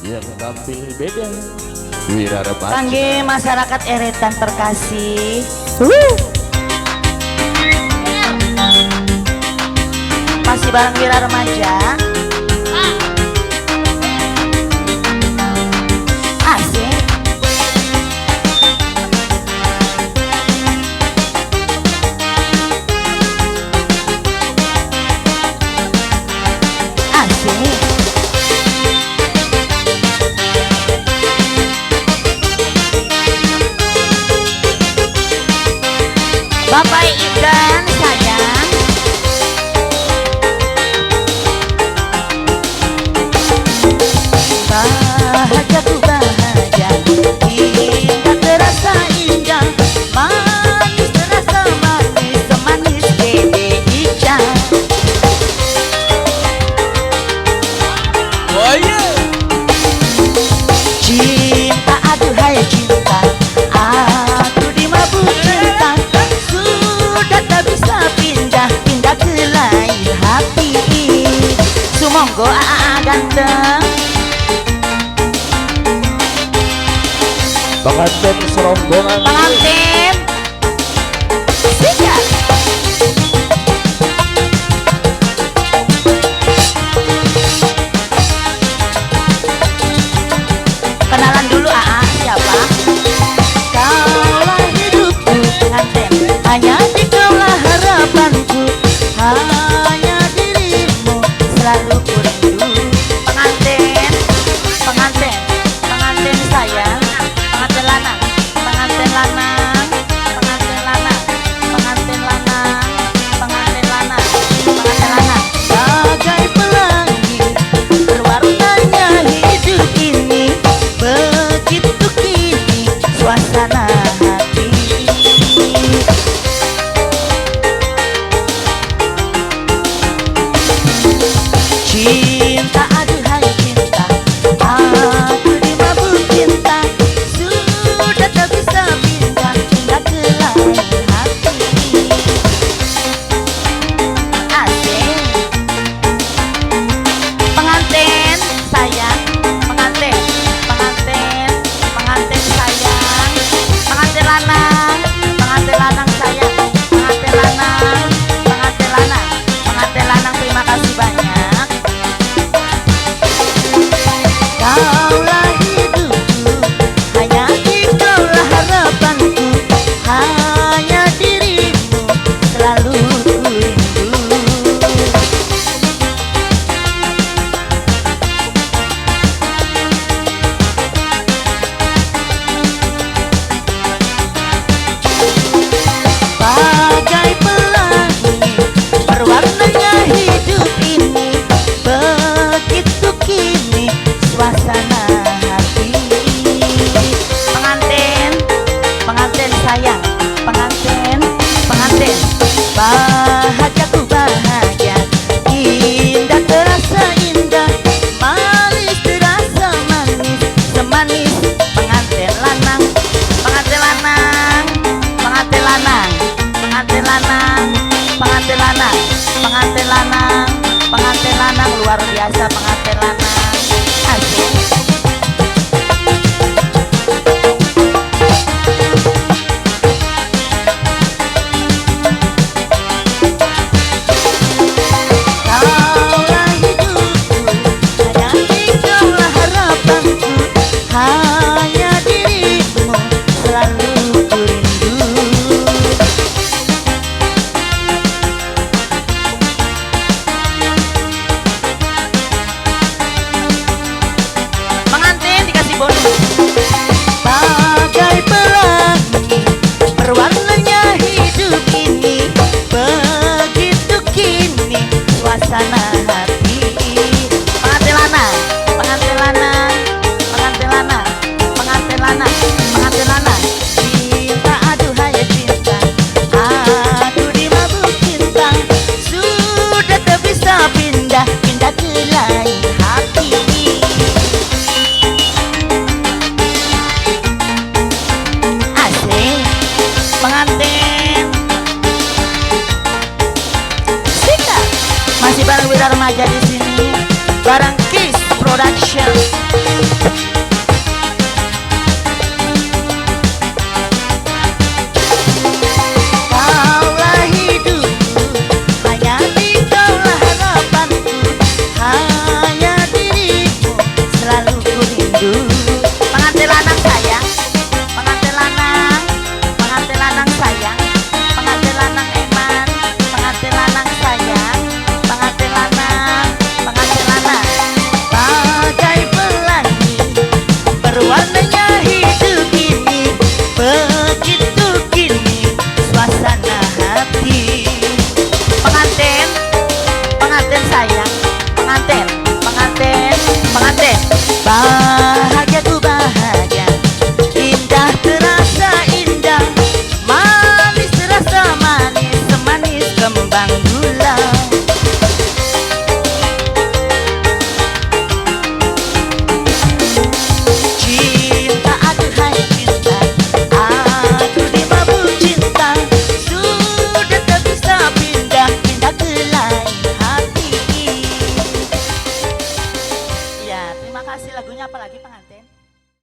yang tampil beda Wira Remaja. Kangge masyarakat eretan terkasih. Masih bareng Wira Remaja. Asik. Asik. Bapak Idan sayang, bahagia ku bahagia, indah terasa indah, manis terasa manis, semanis Dede Ica. Oh yeah. Cinta aduhai cinta, aku dimabuk cinta, sudah tak bisa pindah ke lain hati. Sumonggo ganteng, Pengantin serombongan pengantin siap. Kenalan dulu siapa? Kaulah hidupku pengantin, hanya dikaulah harapanku, hanya dirimu selalu ku rindu. Pengantin, pengantin, pengantin sayang, pengantin lanang, pengantin lanang, pengantin lanang, pengantin lanang, pengantin lanang, pengantin lanang. Bagai pelangi berwarnanya hidup ini, begitu kini suasana hati. Cinta aduhai cinta, aku dimabuk cinta, sudah tak bisa pindah ke lain hati. Asik. Pengantin sayang, pengantin, pengantin, pengantin sayang, pengantin lanang sayang, pengantin lanang, pengantin lanang, pengantin lanang, terima kasih banyak. Kaulah hidupku, hanya dikaulah harapanku, hanya dirimu selalu ku rindu. Bagai pelangi berwarnanya hidup ini, begitu kini suasana hati. Pengantin, pengantin sayang, pengantin, pengantin, bahagia ku bahagia, indah terasa indah, manis terasa manis, semanis. Pengantin lanang, pengantin lanang, pengantin lanang, pengantin lanang, pengantin lanang, pengantin lanang, pengantin lanang, luar biasa pengantin lanang. Asik. Kaulah hidupku, hanya dikaulah harapanku, hanya dirimu selalu ku rindu. udah tak bisa pindah-pindah ke lain hati. Ya, terima kasih. Lagunya apa lagi pengantin?